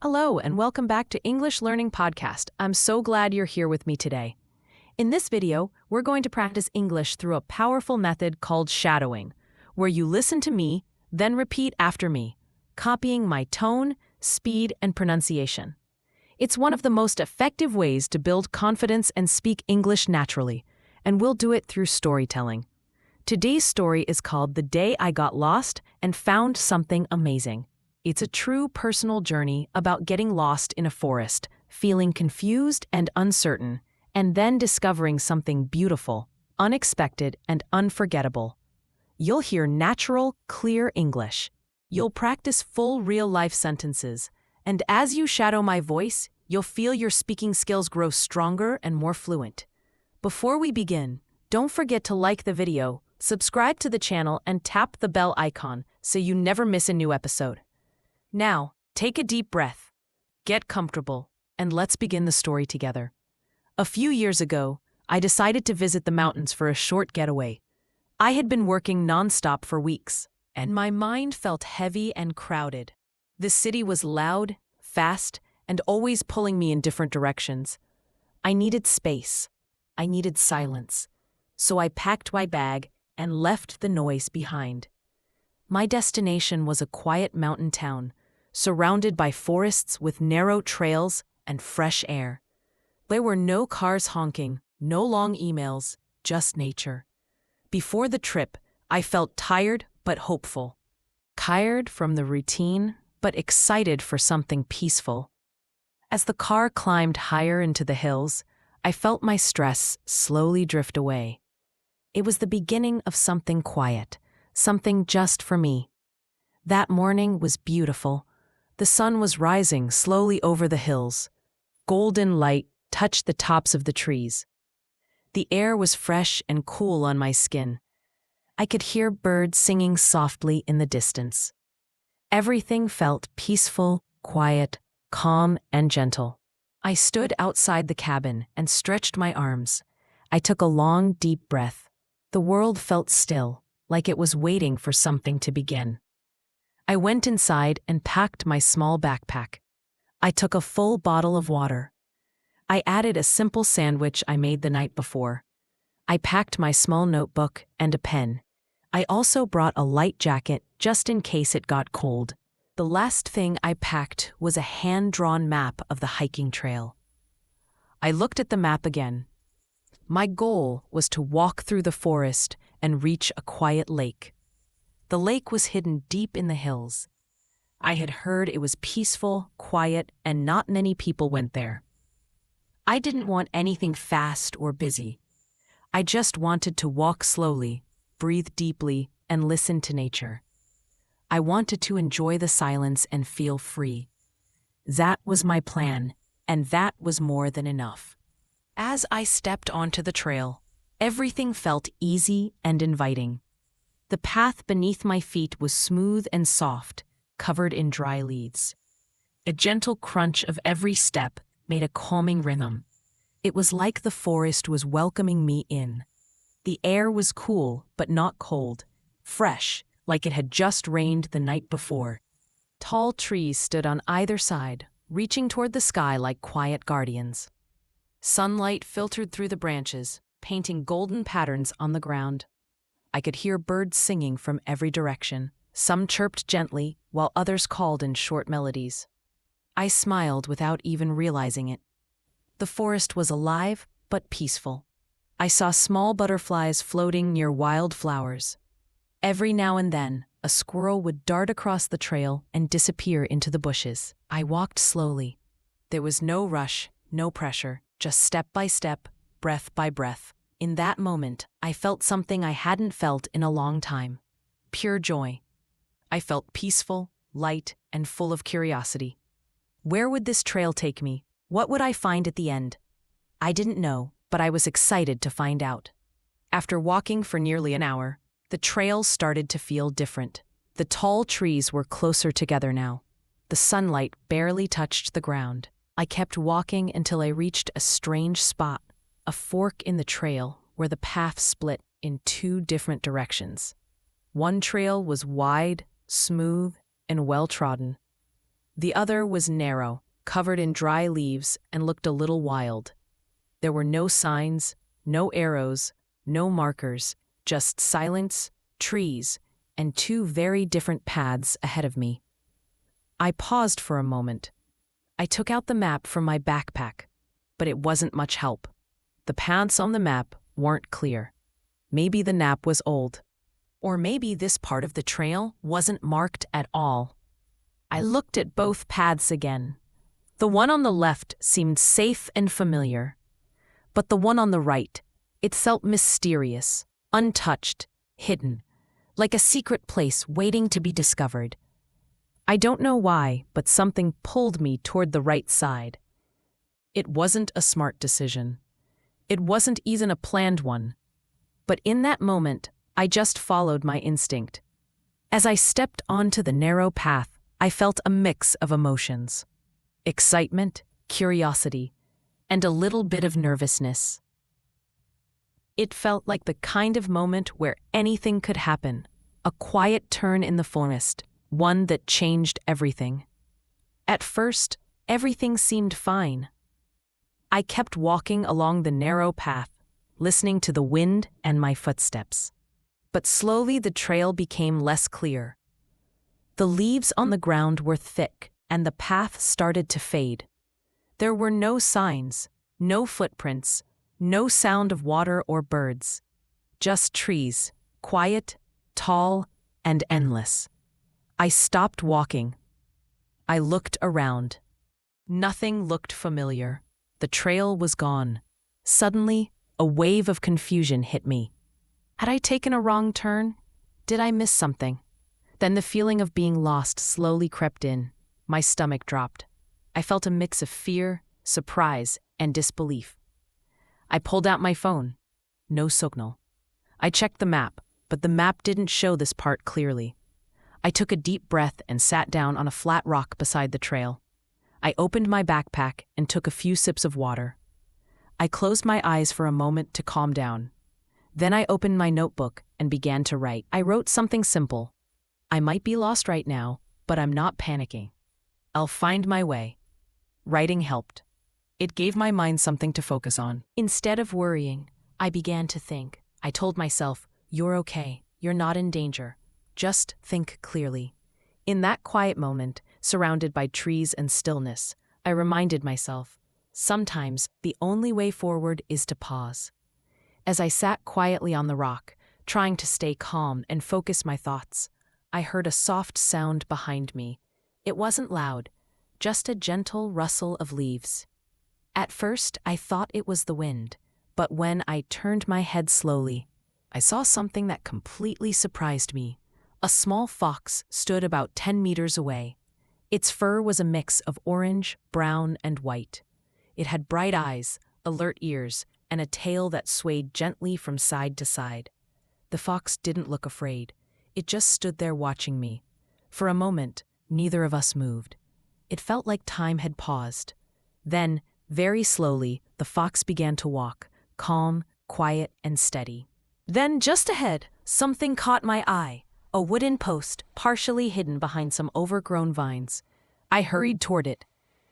Hello, and welcome back to English Learning Podcast. I'm so glad you're here with me today. In this video, we're going to practice English through a powerful method called shadowing, where you listen to me, then repeat after me, copying my tone, speed, and pronunciation. It's one of the most effective ways to build confidence and speak English naturally, and we'll do it through storytelling. Today's story is called The Day I Got Lost and Found Something Amazing. It's a true personal journey about getting lost in a forest, feeling confused and uncertain, and then discovering something beautiful, unexpected, and unforgettable. You'll hear natural, clear English. You'll practice full real-life sentences, and as you shadow my voice, you'll feel your speaking skills grow stronger and more fluent. Before we begin, don't forget to like the video, subscribe to the channel, and tap the bell icon so you never miss a new episode. Now, take a deep breath, get comfortable, and let's begin the story together. A few years ago, I decided to visit the mountains for a short getaway. I had been working nonstop for weeks, and my mind felt heavy and crowded. The city was loud, fast, and always pulling me in different directions. I needed space. I needed silence. So I packed my bag and left the noise behind. My destination was a quiet mountain town, surrounded by forests with narrow trails and fresh air. There were no cars honking, no long emails, just nature. Before the trip, I felt tired but hopeful. Tired from the routine, but excited for something peaceful. As the car climbed higher into the hills, I felt my stress slowly drift away. It was the beginning of something quiet, something just for me. That morning was beautiful. The sun was rising slowly over the hills. Golden light touched the tops of the trees. The air was fresh and cool on my skin. I could hear birds singing softly in the distance. Everything felt peaceful, quiet, calm, and gentle. I stood outside the cabin and stretched my arms. I took a long, deep breath. The world felt still, like it was waiting for something to begin. I went inside and packed my small backpack. I took a full bottle of water. I added a simple sandwich I made the night before. I packed my small notebook and a pen. I also brought a light jacket just in case it got cold. The last thing I packed was a hand-drawn map of the hiking trail. I looked at the map again. My goal was to walk through the forest and reach a quiet lake. The lake was hidden deep in the hills. I had heard it was peaceful, quiet, and not many people went there. I didn't want anything fast or busy. I just wanted to walk slowly, breathe deeply, and listen to nature. I wanted to enjoy the silence and feel free. That was my plan, and that was more than enough. As I stepped onto the trail, everything felt easy and inviting. The path beneath my feet was smooth and soft, covered in dry leaves. A gentle crunch of every step made a calming rhythm. It was like the forest was welcoming me in. The air was cool but not cold, fresh, like it had just rained the night before. Tall trees stood on either side, reaching toward the sky like quiet guardians. Sunlight filtered through the branches, painting golden patterns on the ground. I could hear birds singing from every direction. Some chirped gently, while others called in short melodies. I smiled without even realizing it. The forest was alive but peaceful. I saw small butterflies floating near wild flowers. Every now and then, a squirrel would dart across the trail and disappear into the bushes. I walked slowly. There was no rush, no pressure, just step by step, breath by breath. In that moment, I felt something I hadn't felt in a long time. Pure joy. I felt peaceful, light, and full of curiosity. Where would this trail take me? What would I find at the end? I didn't know, but I was excited to find out. After walking for nearly an hour, the trail started to feel different. The tall trees were closer together now. The sunlight barely touched the ground. I kept walking until I reached a strange spot. A fork in the trail where the path split in two different directions. One trail was wide, smooth, and well-trodden. The other was narrow, covered in dry leaves, and looked a little wild. There were no signs, no arrows, no markers, just silence, trees, and two very different paths ahead of me. I paused for a moment. I took out the map from my backpack, but it wasn't much help. The paths on the map weren't clear. Maybe the map was old. Or maybe this part of the trail wasn't marked at all. I looked at both paths again. The one on the left seemed safe and familiar. But the one on the right, it felt mysterious, untouched, hidden, like a secret place waiting to be discovered. I don't know why, but something pulled me toward the right side. It wasn't a smart decision. It wasn't even a planned one. But in that moment, I just followed my instinct. As I stepped onto the narrow path, I felt a mix of emotions. Excitement, curiosity, and a little bit of nervousness. It felt like the kind of moment where anything could happen, a quiet turn in the forest, one that changed everything. At first, everything seemed fine. I kept walking along the narrow path, listening to the wind and my footsteps. But slowly the trail became less clear. The leaves on the ground were thick, and the path started to fade. There were no signs, no footprints, no sound of water or birds. Just trees, quiet, tall, and endless. I stopped walking. I looked around. Nothing looked familiar. The trail was gone. Suddenly, a wave of confusion hit me. Had I taken a wrong turn? Did I miss something? Then the feeling of being lost slowly crept in. My stomach dropped. I felt a mix of fear, surprise, and disbelief. I pulled out my phone. No signal. I checked the map, but the map didn't show this part clearly. I took a deep breath and sat down on a flat rock beside the trail. I opened my backpack and took a few sips of water. I closed my eyes for a moment to calm down. Then I opened my notebook and began to write. I wrote something simple. I might be lost right now, but I'm not panicking. I'll find my way. Writing helped. It gave my mind something to focus on. Instead of worrying, I began to think. I told myself, "You're okay. You're not in danger. Just think clearly." In that quiet moment, surrounded by trees and stillness, I reminded myself, sometimes the only way forward is to pause. As I sat quietly on the rock, trying to stay calm and focus my thoughts, I heard a soft sound behind me. It wasn't loud, just a gentle rustle of leaves. At first, I thought it was the wind, but when I turned my head slowly, I saw something that completely surprised me. A small fox stood about 10 meters away. Its fur was a mix of orange, brown, and white. It had bright eyes, alert ears, and a tail that swayed gently from side to side. The fox didn't look afraid. It just stood there watching me. For a moment, neither of us moved. It felt like time had paused. Then, very slowly, the fox began to walk, calm, quiet, and steady. Then, just ahead, something caught my eye. A wooden post, partially hidden behind some overgrown vines. I hurried toward it.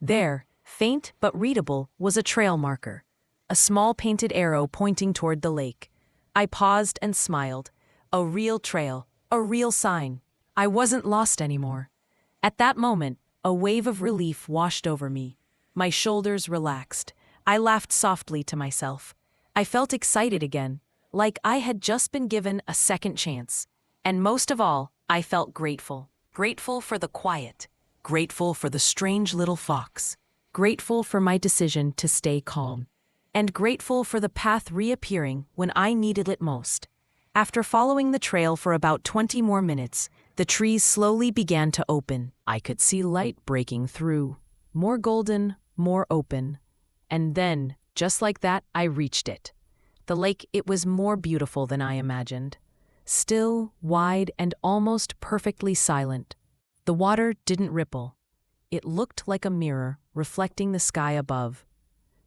There, faint but readable, was a trail marker. A small painted arrow pointing toward the lake. I paused and smiled. A real trail, a real sign. I wasn't lost anymore. At that moment, a wave of relief washed over me. My shoulders relaxed. I laughed softly to myself. I felt excited again, like I had just been given a second chance. And most of all, I felt grateful. Grateful for the quiet. Grateful for the strange little fox. Grateful for my decision to stay calm. And grateful for the path reappearing when I needed it most. After following the trail for about 20 more minutes, the trees slowly began to open. I could see light breaking through. More golden, more open. And then, just like that, I reached it. The lake, it was more beautiful than I imagined. Still, wide, and almost perfectly silent. The water didn't ripple. It looked like a mirror, reflecting the sky above.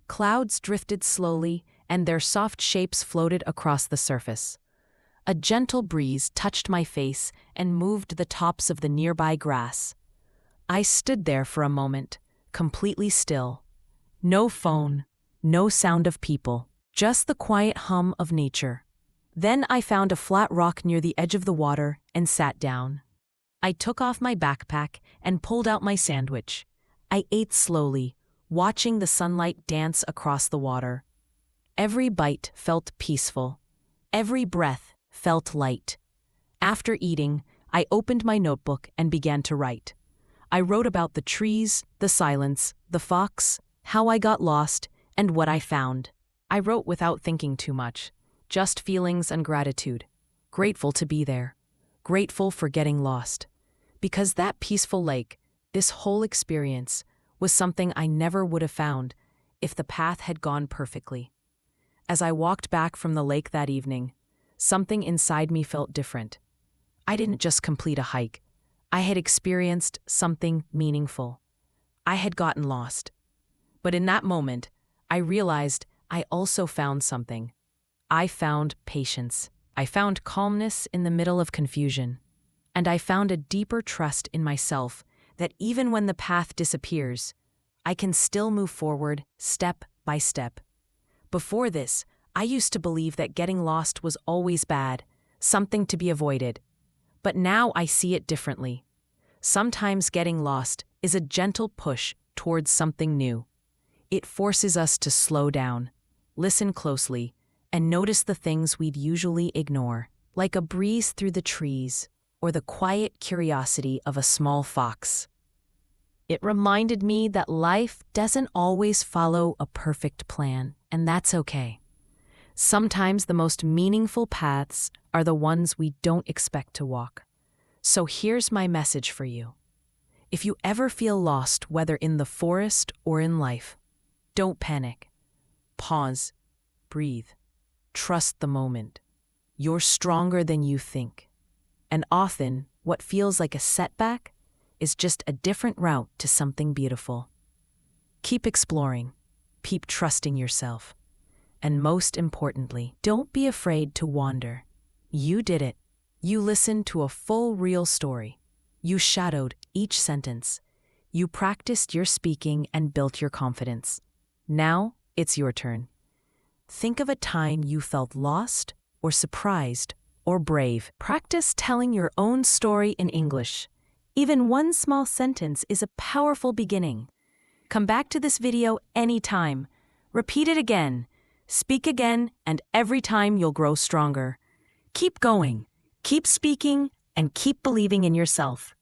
Clouds drifted slowly, and their soft shapes floated across the surface. A gentle breeze touched my face and moved the tops of the nearby grass. I stood there for a moment, completely still. No phone, no sound of people, just the quiet hum of nature. Then I found a flat rock near the edge of the water and sat down. I took off my backpack and pulled out my sandwich. I ate slowly, watching the sunlight dance across the water. Every bite felt peaceful. Every breath felt light. After eating, I opened my notebook and began to write. I wrote about the trees, the silence, the fox, how I got lost, and what I found. I wrote without thinking too much, just feelings and gratitude. Grateful to be there. Grateful for getting lost. Because that peaceful lake, this whole experience, was something I never would have found if the path had gone perfectly. As I walked back from the lake that evening, something inside me felt different. I didn't just complete a hike. I had experienced something meaningful. I had gotten lost. But in that moment, I realized I also found something. I found patience. I found calmness in the middle of confusion. And I found a deeper trust in myself that even when the path disappears, I can still move forward step by step. Before this, I used to believe that getting lost was always bad, something to be avoided. But now I see it differently. Sometimes getting lost is a gentle push towards something new. It forces us to slow down, listen closely, and notice the things we'd usually ignore, like a breeze through the trees or the quiet curiosity of a small fox. It reminded me that life doesn't always follow a perfect plan, and that's okay. Sometimes the most meaningful paths are the ones we don't expect to walk. So here's my message for you. If you ever feel lost, whether in the forest or in life, don't panic. Pause. Breathe. Trust the moment. You're stronger than you think. And often, what feels like a setback is just a different route to something beautiful. Keep exploring. Keep trusting yourself. And most importantly, don't be afraid to wander. You did it. You listened to a full, real story. You shadowed each sentence. You practiced your speaking and built your confidence. Now, it's your turn. Think of a time you felt lost, or surprised, or brave. Practice telling your own story in English. Even one small sentence is a powerful beginning. Come back to this video anytime. Repeat it again. Speak again, and every time you'll grow stronger. Keep going, keep speaking, and keep believing in yourself.